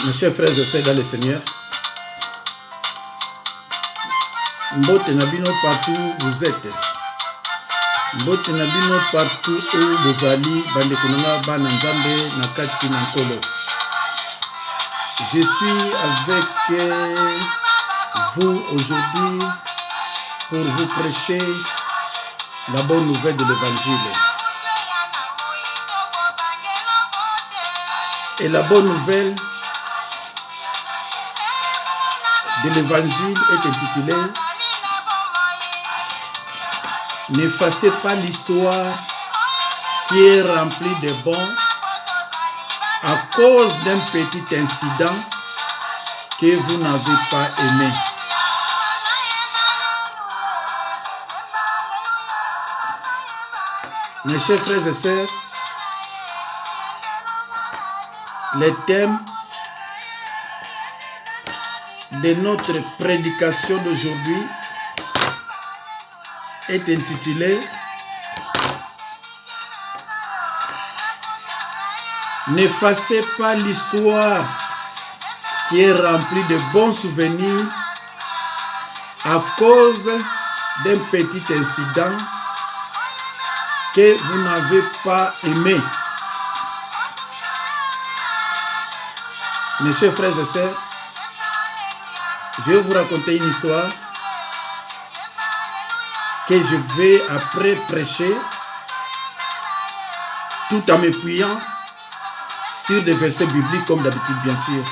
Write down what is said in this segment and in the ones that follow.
Mes chers frères et sœurs dans le Seigneur, Mbote Nabino partout où vous êtes. Mbote Nabino partout où vous allez, Bandekunanga, Bananzambe, Nakati, Nankolo. Je suis avec vous aujourd'hui pour vous prêcher la bonne nouvelle de l'Évangile. Et la bonne nouvelle de l'Évangile est intitulée « N'effacez pas l'histoire qui est remplie de bons à cause d'un petit incident que vous n'avez pas aimé. » Mes chers frères et sœurs, le thème de notre prédication d'aujourd'hui est intitulé « N'effacez pas l'histoire qui est remplie de bons souvenirs à cause d'un petit incident que vous n'avez pas aimé. » Mes chers frères et sœurs, je vais vous raconter une histoire que je vais après prêcher tout en m'appuyant sur des versets bibliques comme d'habitude, bien sûr.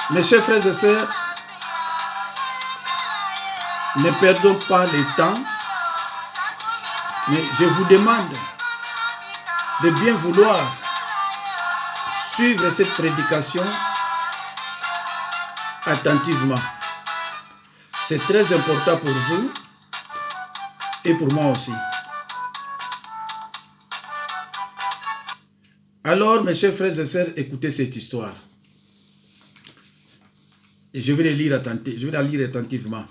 Mes chers frères et sœurs, ne perdons pas le temps, mais je vous demande de bien vouloir suivre cette prédication attentivement. C'est très important pour vous et pour moi aussi. Alors, mes chers frères et sœurs, écoutez cette histoire. Et je vais la lire attentivement.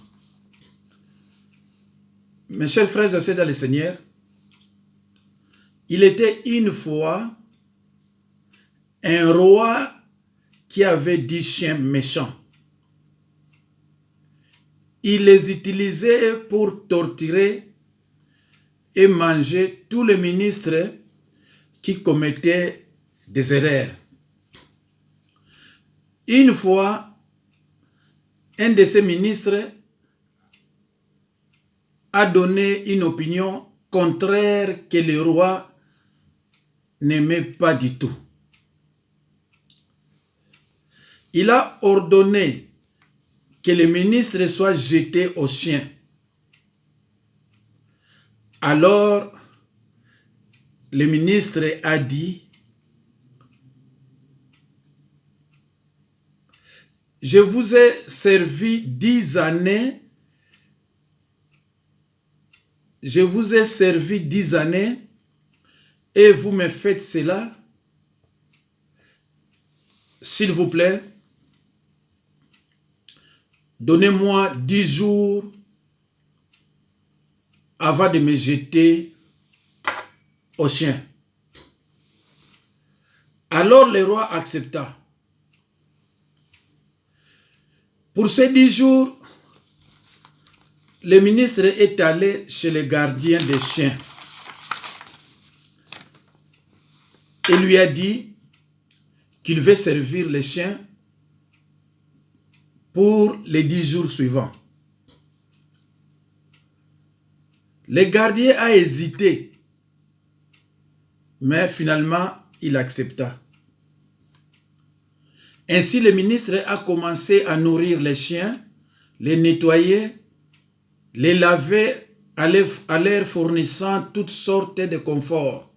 Mes chers frères et sœurs dans le Seigneur, il était une fois un roi qui avait 10 chiens méchants. Il les utilisait pour torturer et manger tous les ministres qui commettaient des erreurs. Une fois, un de ces ministres a donné une opinion contraire que le roi n'aimait pas du tout. Il a ordonné que le ministre soit jeté aux chiens. Alors, le ministre a dit, « Je vous ai servi 10 années, et vous me faites cela. S'il vous plaît, donnez-moi 10 jours avant de me jeter aux chiens. » Alors le roi accepta. Pour ces 10 jours, le ministre est allé chez le gardien des chiens et lui a dit qu'il veut servir les chiens pour les 10 jours suivants. Le gardien a hésité, mais finalement, il accepta. Ainsi, le ministre a commencé à nourrir les chiens, les nettoyer, les laver en leur fournissant toutes sortes de conforts.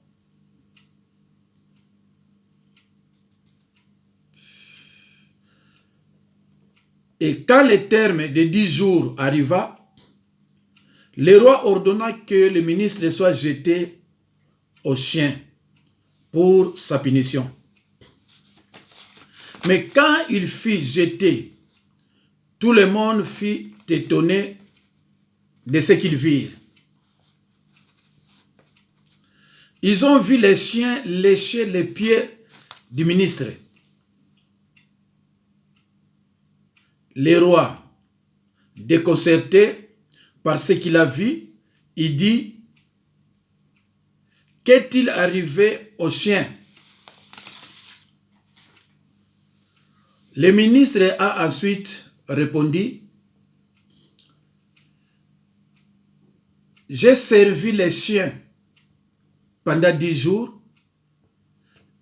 Et quand le terme de 10 jours arriva, le roi ordonna que le ministre soit jeté aux chiens pour sa punition. Mais quand il fut jeté, tout le monde fut étonné de ce qu'ils virent. Ils ont vu les chiens lécher les pieds du ministre. Le roi, déconcerté par ce qu'il a vu, il dit, qu'est-il arrivé aux chiens? Le ministre a ensuite répondu, j'ai servi les chiens pendant 10 jours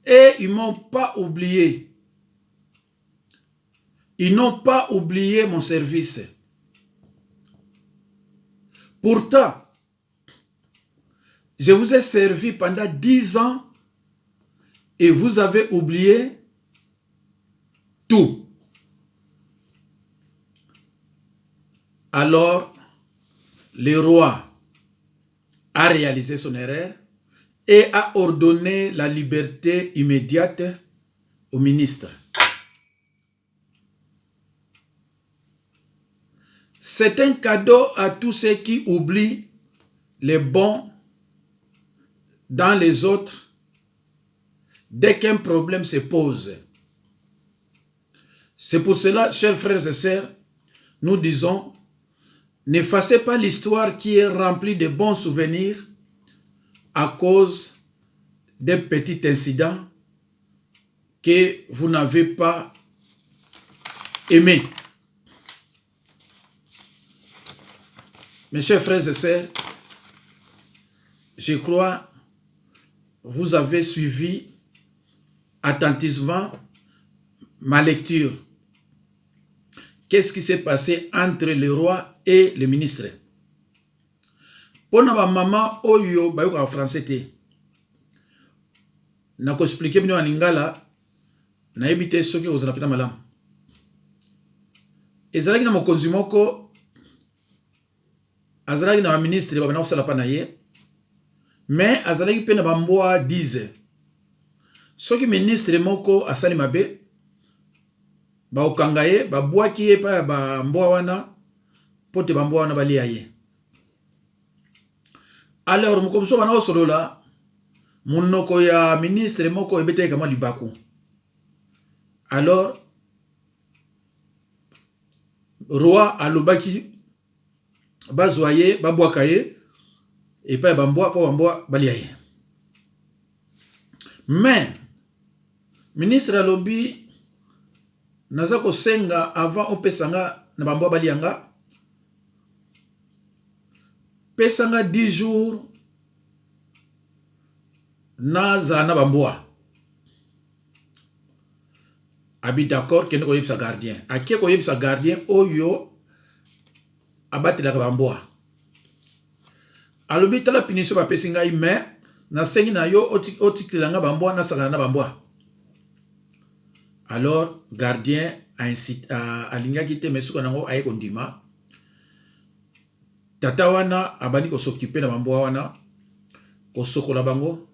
et ils ne m'ont pas oublié. Ils n'ont pas oublié mon service. Pourtant, je vous ai servi pendant 10 ans et vous avez oublié tout. Alors, le roi a réalisé son erreur et a ordonné la liberté immédiate au ministre. C'est un cadeau à tous ceux qui oublient les bons dans les autres dès qu'un problème se pose. C'est pour cela, chers frères et sœurs, nous disons, n'effacez pas l'histoire qui est remplie de bons souvenirs à cause d'un petit incident que vous n'avez pas aimé. Mes chers frères et sœurs, je crois vous avez suivi attentivement ma lecture. Qu'est-ce qui s'est passé entre le roi et le ministre? Pour ma maman, oyo bayoka français te. Na ko expliquer bino en lingala, na ebite soki ozala pita malam. Ezalaki na mokonzi moko azalaki na ministre ba bana kosala pa na ye, mais azalaki pe na bambwa 10. Soki ministre moko asali mabe, ba okanga ye, ba bwaki ye pa ba mbwa wana, pote ba mbwa wana balia ye. Alors mokomso bana osolola, munoko ya ministre moko ebete kama libaku. Alors roi alobaki bazwaye babwaka ye et pa bambwa po bambwa balia ye. Mais ministre alobi naza kosenga avant opesanga na bambwa balianga, pesanga 10 jours naza na bambwa. Abi d'accord kende ko yebisa gardien. Akie ko yebisa gardien oyo abatela bambwa. Alobi tala punition ba pesinga mais na sengi na yo otikilanga bambwa na sala na bambwa. Alors gardien a incité à lingaki te mesuka nango aye kondima. Tata wana abani ko s'occuper na bambwa wana, ko sokola bango,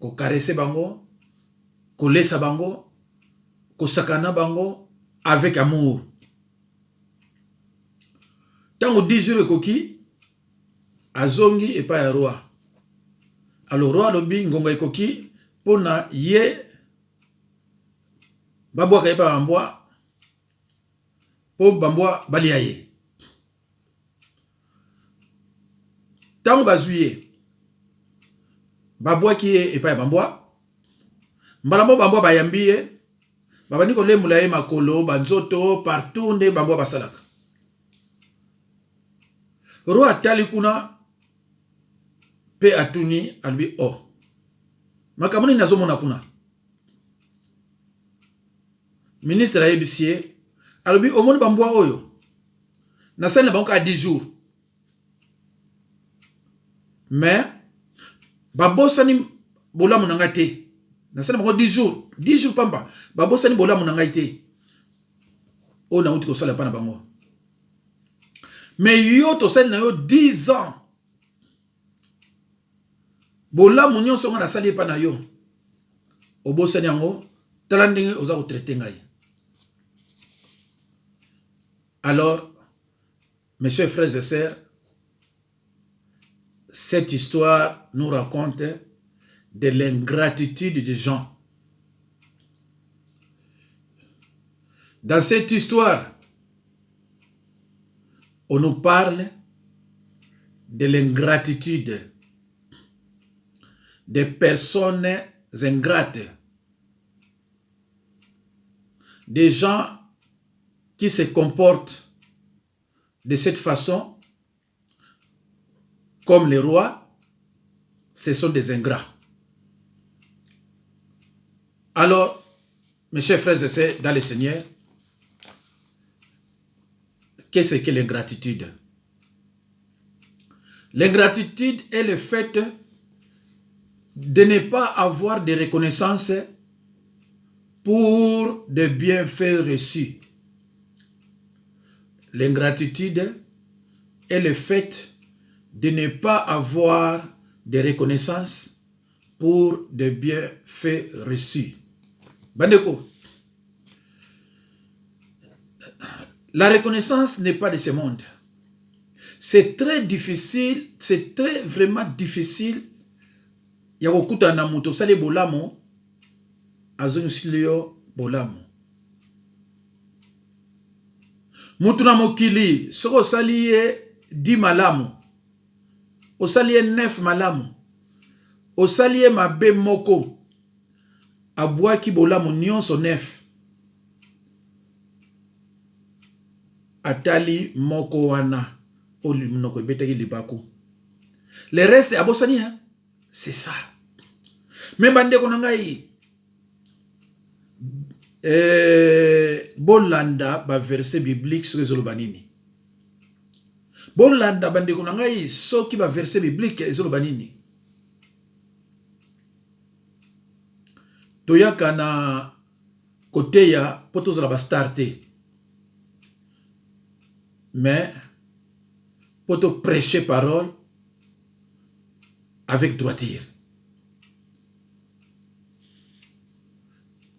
ko caresser bango, ko lesa bango, ko sakana bango avec amour. Tango 10 jours ekoki azongi et pas roi. Alors roi lobi ngonga ekoki pona ye babwa ka pa bambwa po bambwa balia ye. Tango bazuye babwa ki e pa bambwa mbalamo bambwa bayambi ye babani ko lemula ye makolo banzoto partout nde bambwa basalaka. Roi atali kuna pe atuni albi oh makamoni nazomona kuna. Ministre a yebisie albi omoni bambwa oyo nasali na bango ka 10 jours, mais babosani bolamu nanga te. Nasali na bango 10 jours pamba babosani bolamu nanga te o na uti ko sala pa na bango. Mais yo to sali na yo 10 ans bolamu nyonso nga nasali pa na yo obosani yango tala ndenge oza ko traiter ngai. Alors mes chers frères et sœurs, cette histoire nous raconte de l'ingratitude des gens. Dans cette histoire, on nous parle de l'ingratitude des personnes ingrates, des gens qui se comportent de cette façon comme les rois, ce sont des ingrats. Alors, mes chers frères et sœurs dans le Seigneur, qu'est-ce que l'ingratitude? L'ingratitude est le fait de ne pas avoir de reconnaissance pour des bienfaits reçus. L'ingratitude est le fait de ne pas avoir de reconnaissance pour des bienfaits reçus. Bandeko, la reconnaissance n'est pas de ce monde. C'est très difficile, c'est vraiment difficile. Yakokuta na muto sali bolamo, azonsilio bolamo. Mutu na mokili, soko saliye 10 malamu, osaliye 9 malamu, osaliye mabe moko, abwaki bolamo nyonso 9. Atali moko wana, olimunoko betaki libaku. Le reste abosani, hein? C'est ça. Mais bande konangai, bolanda ba verset biblique sur les olobanini. Bolanda bande konangai soki ba verset biblique les olobanini. Toyaka na côté ya poto la ba starter. Mais poto prêcher parole avec droiture.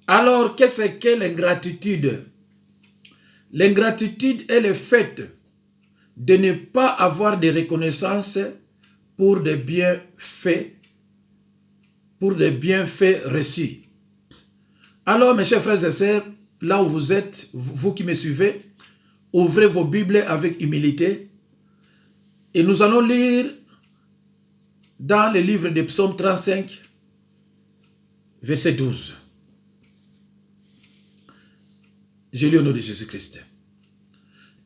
Alors, qu'est-ce que l'ingratitude? L'ingratitude est le fait de ne pas avoir de reconnaissance pour des bienfaits, reçus. Alors, mes chers frères et sœurs, là où vous êtes, vous qui me suivez, ouvrez vos Bibles avec humilité et nous allons lire dans le livre des Psaumes 35, verset 12. Je lis au nom de Jésus-Christ.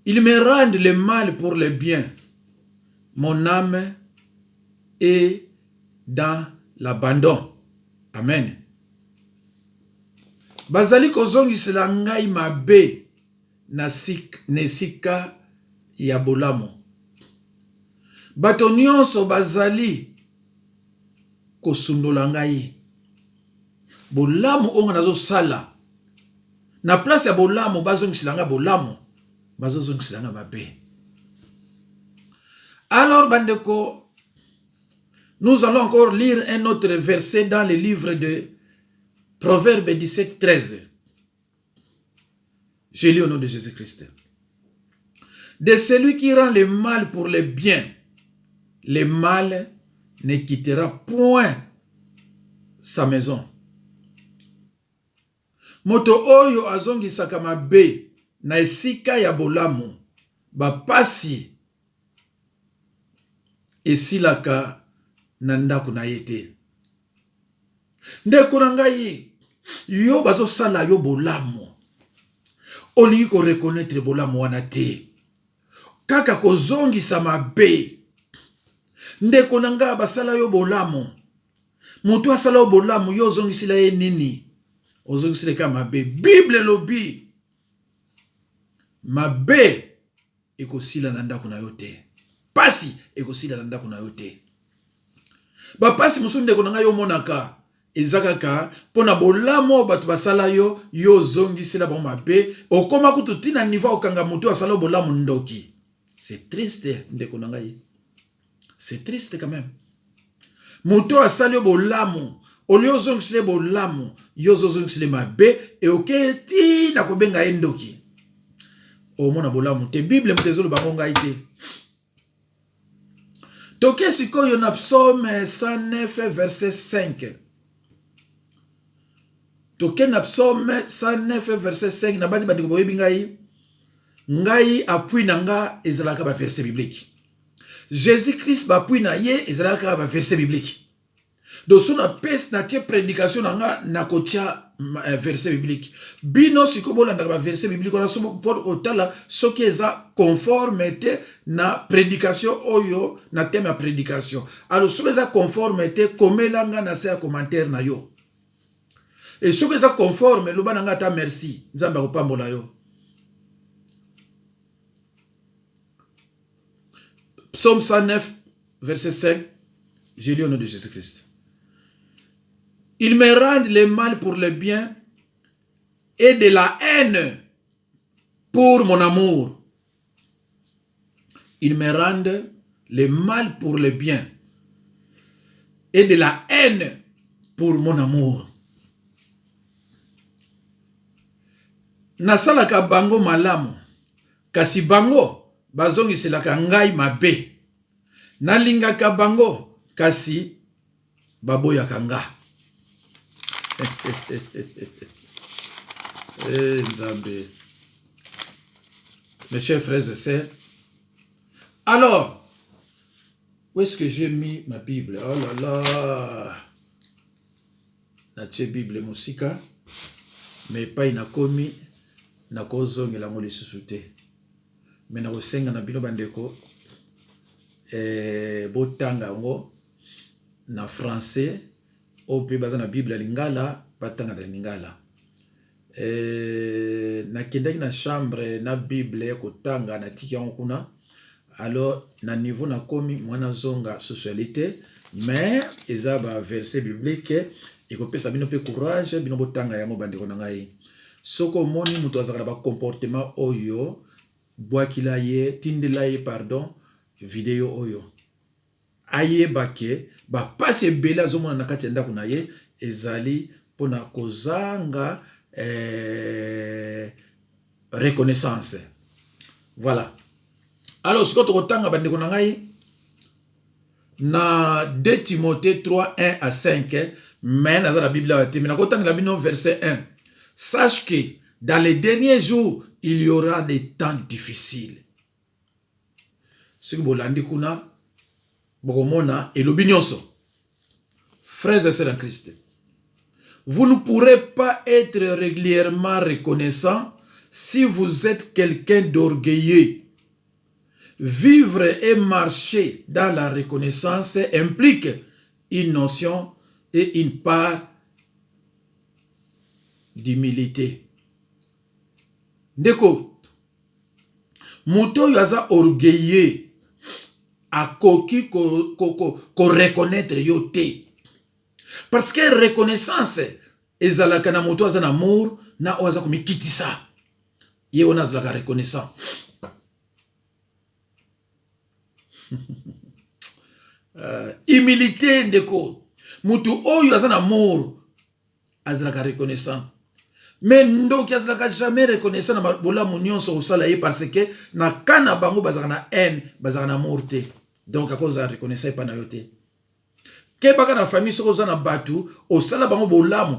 Ils me rendent le mal pour le bien. Mon âme est dans l'abandon. Amen. Bazali kozongisela ngai mabe na nesika ya bolamo. Bato nyonso bazali kosundola ngai. Bolamo onga nazo sala. Na place ya bolamo bazongisela ngai bolamo, bazongisela ngai mabe. Alors bandeko, nous allons encore lire un autre verset dans le livre de Proverbes 17, 13. Je lis au nom de Jésus-Christ. De celui qui rend le mal pour le bien, le mal ne quittera point sa maison. Moto oyo azongisaka mabe na esika ya bolamu, bapasi esilaka na ndako na ye te. Ndeko na ngai, yo bazosala yo bolamu, olingi ko reconnaître bolamu wana te. Kaka kozongisa mabe. Ndeko na ngai basala yo bolamu. Mutu asala yo bolamu, yo zongisila ye nini? Ozongisile ka mabe. Bible lobi mabe ekosila na ndako na yo te. Pasi ekosila na ndako na yo te. Ba pasi mususu ndeko na ngai yo monaka ezakaka pona bolamo batu basala yo zongisila ba mabe okoma kutu tina niveau okanga mutu asala bolamu ndoki. C'est triste ndeko na ngai. C'est triste quand même. Mutu asala yo bolamu olio zongisile bolamu yo zongisile mabe e oketi na kobenga endoki. O mona bolamu te Bible mtezolo bango ngai te. Toke sikoyo na psaume 109 verset 5. Toke na psaume 109 verset 5 na bati bandiko boyebi ngai. Ngai appui na nga ezalaka ba verset biblique. Jésus-Christ ba appui na ye ezalaka ba verset biblique. Donc son apes na tie prédication na nga na kotia verset biblique. Bino sikobo landa ba verset biblique on a somo pour otala soki eza conformité na prédication oyo na thème ya prédication. Alors soki eza conformité komelanga na se ya commentaire na yo. Et soki eza conforme loba na nga ta merci. Nzamba ko pambola yo. Psaume 109 verset 5. J'ai lu au nom de Jésus-Christ. Ils me rendent le mal pour le bien et de la haine pour mon amour. Ils me rendent le mal pour le bien et de la haine pour mon amour. Nasalaka bango malamu, kasi bango bazongiselaka ngai mabe. Nalingaka bango, kasi baboyaka nga. Nzambe. Mes chers frères et sœurs, alors, où est-ce que j'ai mis ma Bible? Oh là là, na tche Bible musika, mais pas inakomi na kozongela ngo lisusu te. Mais na kosenga na bino bandeko botanga ngo na français ope baza na Bible lingala batanga na lingala. Na kendaki na chambre na Bible ya kotanga na tiki yango kuna. Alors na niveau na komi mwana zonga socialité, mais eza ba verset biblique ekopesa bino pe courage bino botanga yango bandeko na ngai. Soko moni muto azaka ba comportement oyo bwakila ye tindela ye pardon video oyo aye bake ba passe bela zomona na kati ndako na ye ezali pona kozanga reconnaissance. Voilà. Alors ce que tu retanga bandeko na ngai na 2 Timothée 3 1 à 5 mais dans la Bible la termine kotanga la bino verset 1. Sache que dans les derniers jours il y aura des temps difficiles. Ce que bolandi kuna bokomona elobi nyonso. Frères et sœurs en Christ, vous ne pourrez pas être régulièrement reconnaissant si vous êtes quelqu'un d'orgueilleux. Vivre et marcher dans la reconnaissance implique une notion et une part d'humilité. Ndeko, moto yaza orgueilleux a koki ko reconnaître yote. Parce que reconnaissance ezalaka na moto aza na amour na oza komikitisa. Ye ona zalaka reconnaissant. Humilité ndeko. Mutu oyo aza na amour azalaka reconnaissant. Mais ndoki azalaka jamais reconnaissant na bola nyonso osala ye parce que na kana bango bazaka na haine, bazaka na amour te. Donc à cause de reconnaissance pas na yote. Ke baka na famille soko za na batu osala bango bolamu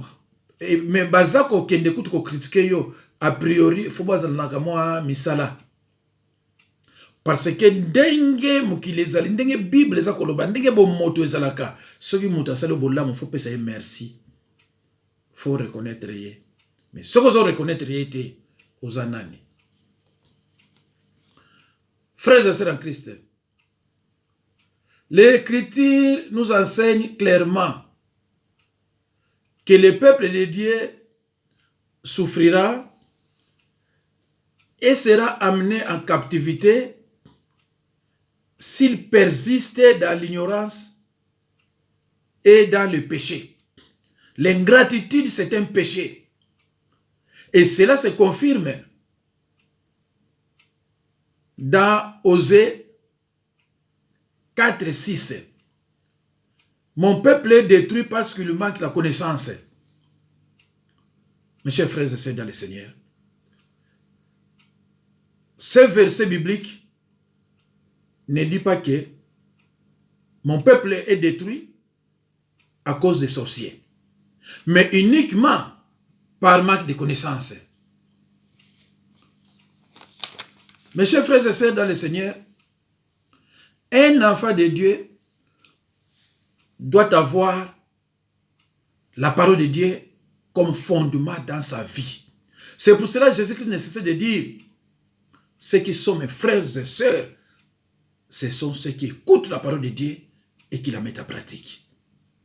mais bazako kende kutu ko critiquer yo a priori faut bazala na moi misala. Parce que ndenge mukile ezali ndenge Bible eza koloba ndenge bo moto ezalaka soki moto asala bolamu faut pesa ye merci. Faut reconnaître ye. Mais ce que vous reconnaître était aux anani. Frères et sœurs en Christ, l'Écriture nous enseigne clairement que le peuple de Dieu souffrira et sera amené en captivité s'il persiste dans l'ignorance et dans le péché. L'ingratitude, c'est un péché. Et cela se confirme dans Osée 4, 6. Mon peuple est détruit parce qu'il manque la connaissance. Mes chers frères et sœurs dans le Seigneur, ce verset biblique ne dit pas que Mon peuple est détruit à cause des sorciers. Mais uniquement par manque de connaissances. Mes chers frères et sœurs dans le Seigneur, un enfant de Dieu doit avoir la parole de Dieu comme fondement dans sa vie. C'est pour cela que Jésus-Christ ne cesse de dire, ceux qui sont mes frères et sœurs, ce sont ceux qui écoutent la parole de Dieu et qui la mettent en pratique.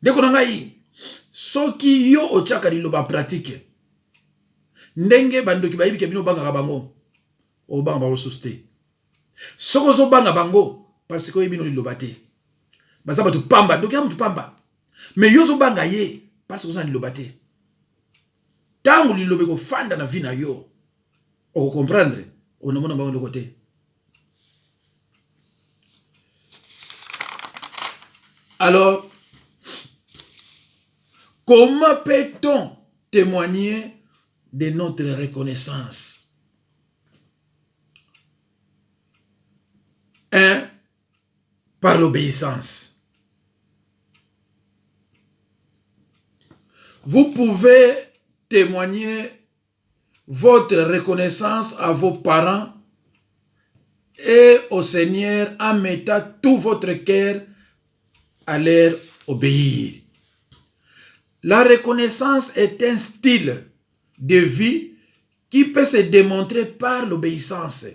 Dès qu'on a eu, ceux qui yo ochaka liloba pratique, ndenge bandoki bayibi kebino banga bango, o banga ba soste. Soko zo banga bango parce que yebino liloba te. Basaba tu pamba, donc ya mutu pamba. Mais yo zo banga ye parce que ça liloba te. Tangu lilobe ko fanda na vie na yo. O comprendre, on ne mona bango de côté. Alors, comment peut-on témoigner de notre reconnaissance? 1. Par l'obéissance. Vous pouvez témoigner votre reconnaissance à vos parents et au Seigneur en mettant tout votre cœur à leur obéir. La reconnaissance est un style de vie qui peut se démontrer par l'obéissance.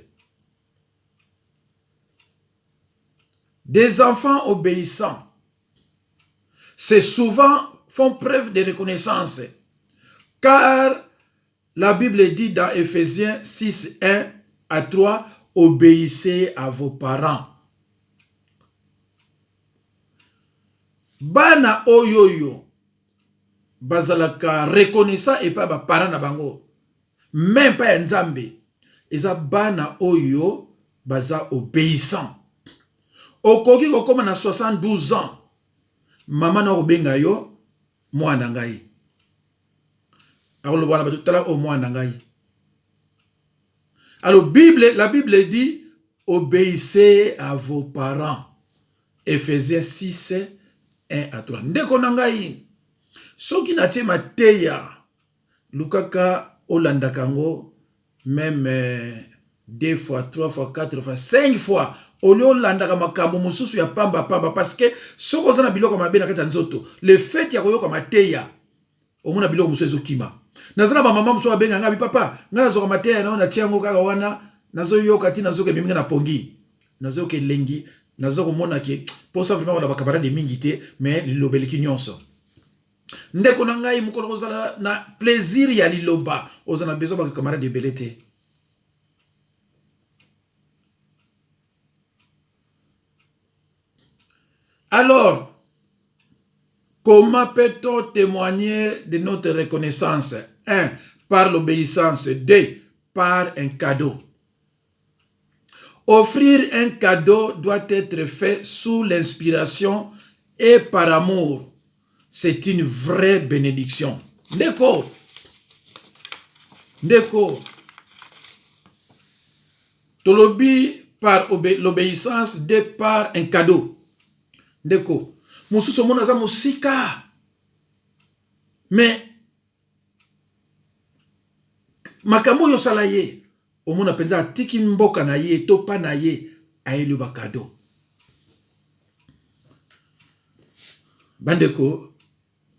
Des enfants obéissants, c'est souvent font preuve de reconnaissance, car la Bible dit dans Ephésiens 6, 1 à 3, obéissez à vos parents. Bana oyoyo, bazalaka reconnaissant et pas ba parents na bango, même pas nzambe, eza bana oyo baza obéissant. Okoki kokoma na 72 ans, maman na obenga yo mwana ngai. Alors voilà, batutala o mwana ngai. Alors la Bible dit obéissez à vos parents. Ephésiens 6, 1 à 3. Ndeko na ngai, soki na tie mateya lukaka olanda kango même 2 fois, 3 fois, 4 fois, 5 fois. Olio landaka makambo mususu ya pamba parce que soko zana biloko mabe na kati nzoto le fait ya koyoka mateya omona biloko mususu ezokima nazana ba mama mususu abenga ngabi papa ngana zoka mateya na na tiango kaka wana nazoyoka ti nazoka miminga na pongi nazoka lengi nazoko mona ke pour ça vraiment on a ba camarade mingi te mais lilobeliki nyonso ndeko na ngai mukolo kozala na plaisir ya liloba ozana besoin ba camarade belete. Alors, comment peut-on témoigner de notre reconnaissance? 1. Par l'obéissance. 2. Par un cadeau. Offrir un cadeau doit être fait sous l'inspiration et par amour. C'est une vraie bénédiction. Ndeko. Tolobi par l'obéissance, 2 par un cadeau. Ndeko, mususu mona za musika. Mais makambo yo sala ye, omona penza tiki mboka na ye, topa na ye, aelu bakado. Bandeko,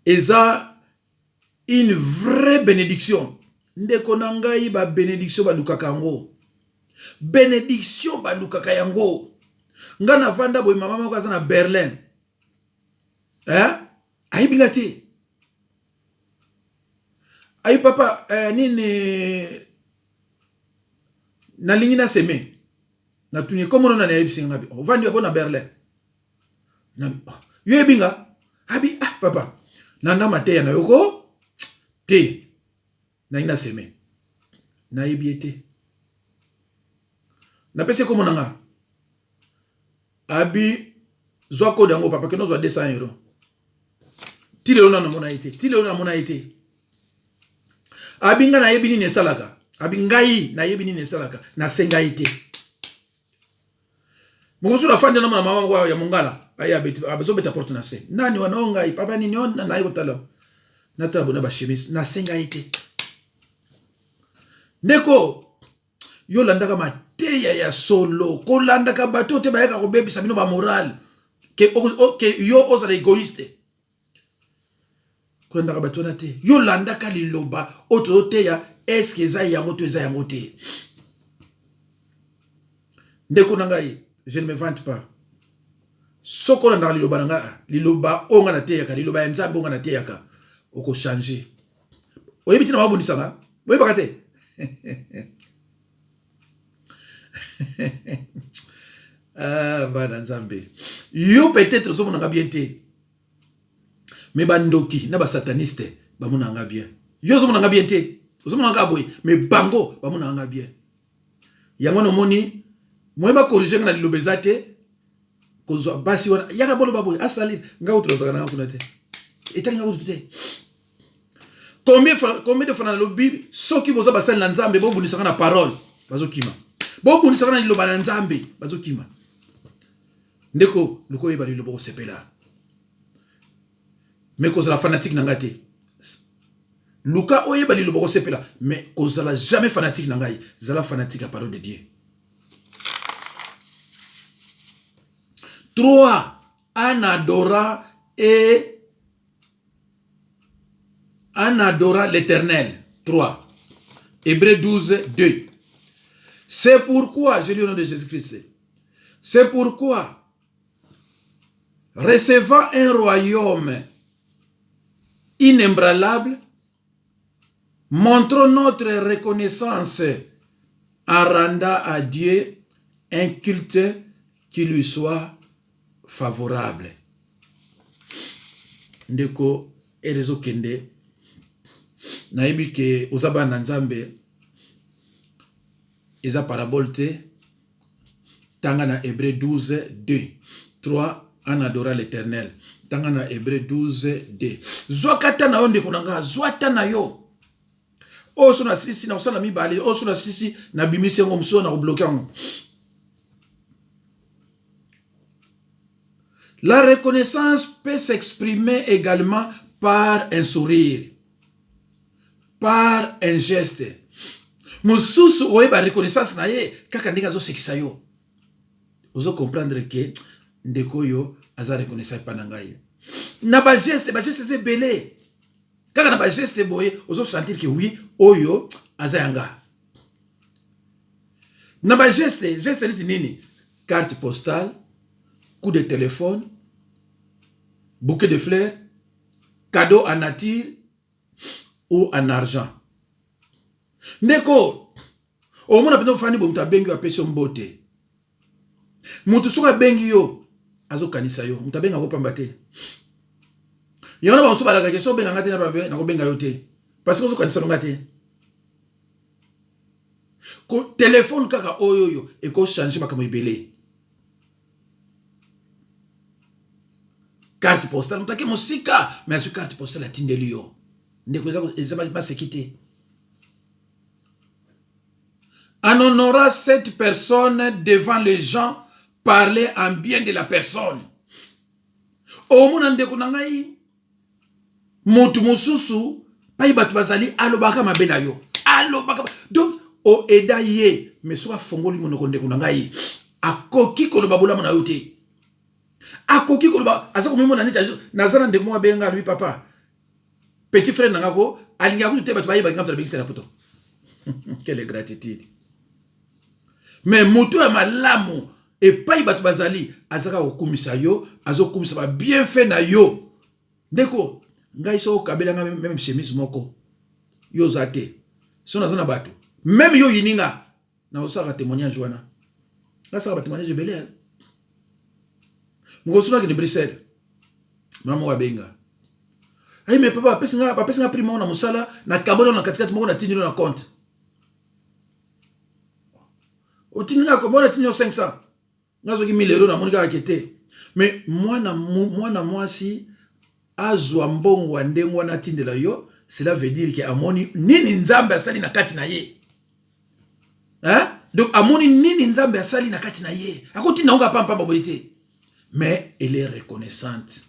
eza une vraie bénédiction. Ndeko na ngai ba bénédiction ba lukaka yango. Bénédiction ba lukaka yango. Ngana vanda boy mama moko aza na Berlin. Ayi bingati. Ayi papa nini na lingi na seme. Na tunye komo na ayi bisinga bi. Vandi bona Berlin. Na yo ebinga. Abi papa. Nanda mateya na yoko te. Na ina seme. Na ebiete. Na pese komo nanga. Abi zwa kode yango papa ke no zwa 200 euros. Tile na mona ite. Tile na mona ite. Abi nga na yebi ni nesalaka. Abi ngai na yebi ni nesalaka. Na senga ite. Mungusu la fande na mama ya mungala. aya abazo beta porte na se nani wanaonga papa nini on na yiko tala na tala bona ba chemise na senga ite neko yo landaka mateya ya solo ko landaka bato te bayaka ko bebisa bino ba moral ke yo ozala egoiste ko landaka bato na te yo landaka liloba oto teya eske eza yango to eza yango te ndeko na ngai je ne me vante pas soko landaka liloba nanga liloba onga na teyaka liloba ya nzambe onga na teyaka oko changer oyebi tina mabundisanga oyebaka te ah bana nzambe yo peut-être zo monanga bien te mais bandoki na ba sataniste ba monanga bien yo zo monanga bien te zo monanga boy mais bango ba monanga bien yango no moni moyeba corriger na liloba te kozwa basi wana yaka bolo baboy asali nga utrosa kana kuna te etali nga utute combien de fois dans le Bible soki boza basali na nzambe bo bunisaka na parole bazokima bo bunisaka na liloba na nzambe bazokima ndeko luko yeba liloba ko sepela mais kozala fanatique na ngate luka oyeba liloba ko sepela mais kozala jamais fanatique na ngai zala fanatique à parole de Dieu. 3 en adora l'Éternel. 3 Hébreux 12 2. C'est pourquoi, je lis au nom de Jésus-Christ, c'est pourquoi recevant un royaume inébranlable, montrons notre reconnaissance en rendant à Dieu un culte qui lui soit favorable. Ndeko erezo kende naibi ke osaba na nzambe eza parabole te tanga na Hébreux 12 2 3 en adorant l'Éternel tanga na Hébreux 12 2 zwakata na yo ndeko nanga zwata na yo oso na sisi na osala mibale oso na sisi na bimisi ngo mso na bloquer ngo. La reconnaissance peut s'exprimer également par un sourire, par un geste. Mususu oyeba reconnaissance na ye kaka ndinga zo sekisa yo. Ozo comprendre que ndeko yo aza reconnaissance pa ngai. Na ba geste c'est belé. Kaka na ba geste boye ozo sentir que oui oyo aza yanga. Na ba geste ni nini? Carte postale, coup de téléphone, bouquet de fleurs, cadeau en nature ou en argent. Neko, au moins on a fani bo mutabengi wa pesi mbote. Mutu suka bengi yo azo kanisa yo, mutabenga ko pambate. Yona ba osuba la keso benga ngate na ba na ko benga yo te. Parce que ozo kanisa ngate. Ko téléphone kaka oyoyo e ko changer makamo ibele. Carte postale, on t'a dit musika, mais ce carte postale a tindeli yo. En honorant cette personne devant les gens, parler en bien de la personne. Au monde ndeko nangai, mutu mususu, pa ibatu bazali alobaka mabena yo. Alobaka. Donc o eda ye, mais soit fongoli monoko ndeko nangai, akoki koloba bola mona yote. Akoki koloba azako mimo nani tazo nazana ndeko mwa benga lui papa petit frère nangako alinga ku te batu bayi bangamta bingisa na poto. Quelle gratitude. Mais mutu ya malamu e pai batu bazali azaka okumisa yo azokumisa ba bien fait na yo ndeko ngai so kabela nga même chemise moko yo zate so nazana batu même yo yininga na osaka témoignage wana ngasa ba témoignage belé. Ngosuna ki de Bruxelles. Maman wa benga. Ay mais papa pesi nga primo na musala na kabona na katikati moko na tinilo na compte. O tininga ko bona tinilo 500. Ngazo ki 1000 euros na monika akete. Mais mwana mwasi azwa mbongo ndengo na tindela yo, cela veut dire que amoni nini nzambe asali na kati na ye. Hein? Donc amoni nini nzambe asali na kati na ye. Akoti na nga pamba boyite. mais elle est reconnaissante.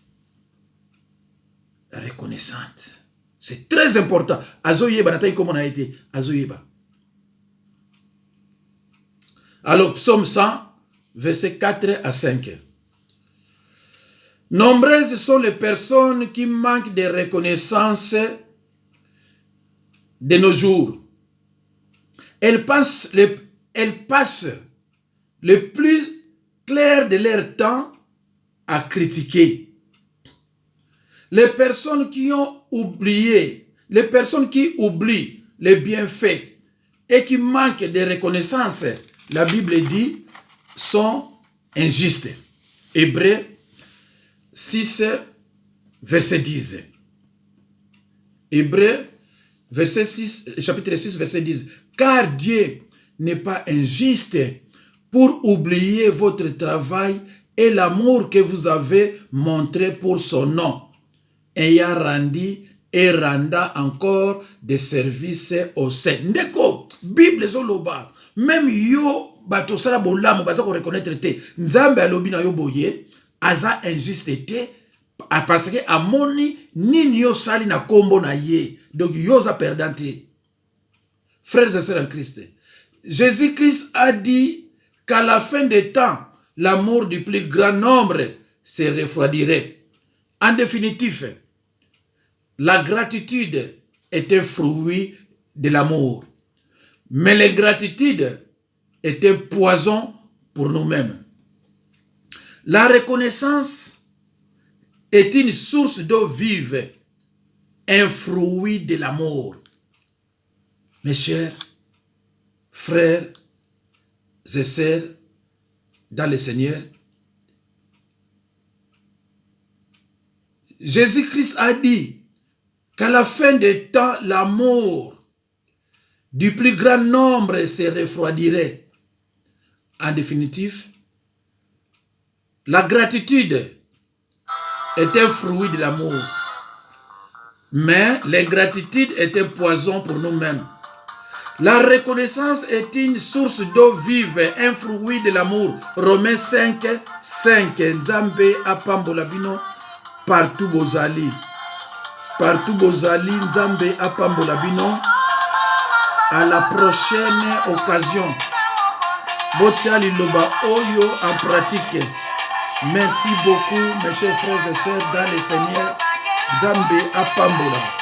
Reconnaissante. C'est très important. Azoyeba, n'attendez comment on a été. Azoyeba. Alors, psaume 100, versets 4 à 5. Nombreuses sont les personnes qui manquent de reconnaissance de nos jours. Elles passent le plus clair de leur temps à critiquer. Les personnes qui ont oublié, les personnes qui oublient les bienfaits et qui manquent de reconnaissance, la Bible dit, sont injustes. Hébreux 6, verset 10. Hébreux, verset 6, chapitre 6, verset 10. Car Dieu n'est pas injuste pour oublier votre travail et l'amour que vous avez montré pour son nom, ayant rendu et renda encore des services au sein. Ndeko, Bible zoloba, même yo batosala bolamu baza ko reconnaître te. Nzambe alobi na yo boye, aza injuste te parce que amoni nini yo sali na kombo na ye. Donc yo za perdante. Frères et sœurs en Christ, Jésus-Christ a dit qu'à la fin des temps, l'amour du plus grand nombre se refroidirait. En définitif, la gratitude est un fruit de l'amour. Mais l'ingratitude est un poison pour nous-mêmes. La reconnaissance est une source d'eau vive, un fruit de l'amour. Mes chers frères et sœurs dans le Seigneur, Jésus-Christ a dit qu'à la fin des temps, l'amour du plus grand nombre se refroidirait. En définitive, la gratitude est un fruit de l'amour, mais l'ingratitude est un poison pour nous-mêmes. La reconnaissance est une source d'eau vive, un fruit de l'amour. Romains 5, 5. Nzambe apambola bino partout bozali. Partout bozali, Nzambe apambola bino. À la prochaine occasion. Botia liloba oyo en pratique. Merci beaucoup, mes chers frères et sœurs dans le Seigneur. Nzambe apambola.